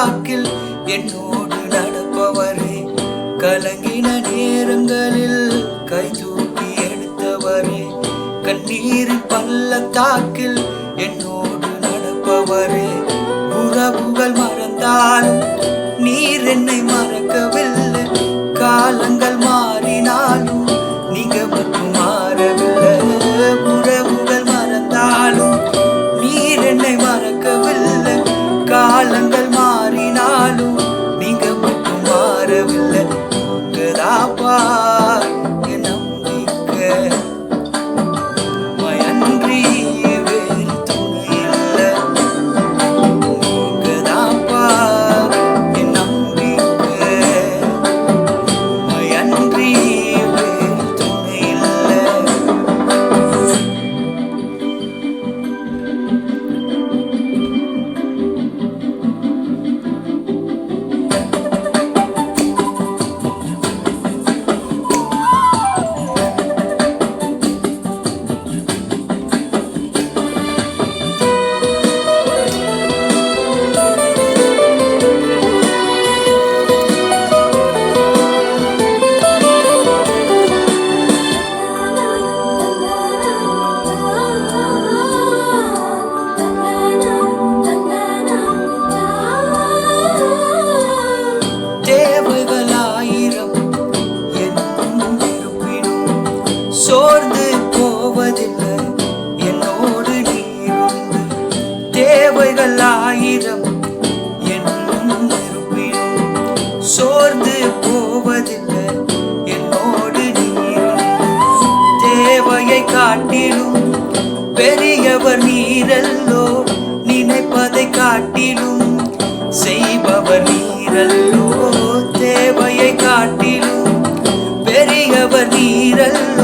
பள்ளத்தாக்கில் என்னோடு நடப்பவரே, கலங்கின நேரங்களில் கை தூக்கி எடுத்தவரே, கண்ணீரின் பள்ளத்தாக்கில் என்னோடு நடப்பவரே, உறவுகள் மறந்தாலும் நீர் என்னை மறக்கவில்லை, காலங்கள் மாறினாலும் நீங்க மட்டும் மாறவில்லை, உறவுகள் மறந்தாலும் நீர் என்னை மறக்கவில்லை, காலங்கள் மாறினாலும் நீங்க மட்டும் மாறவில்லை, உங்கதாப்பா என் நம்பிக்கை, அன்றி வேறு துணை இல்லை, உங்கதாப்பா என் நம்பிக்கை, அன்றி வேறு துணை இல்லை. தேவைகளாயிரம் என்னும் இருப்பினும் சோர்ந்து போவதில்லை, என்னோடு நீருண்டு. தேவைகளாயிரம் என்னும் இருப்பினும் சோர்ந்து போவதில்லை, என்னோடு நீருண்டு. தேவையை காட்டிலும் பெரியவர் நீரல்லோ, நினைப்பதை காட்டிலும் செய்பவர் நீரல்லோ, தேவையை காட்டிலும் பெரியவர் நீரல்லோ,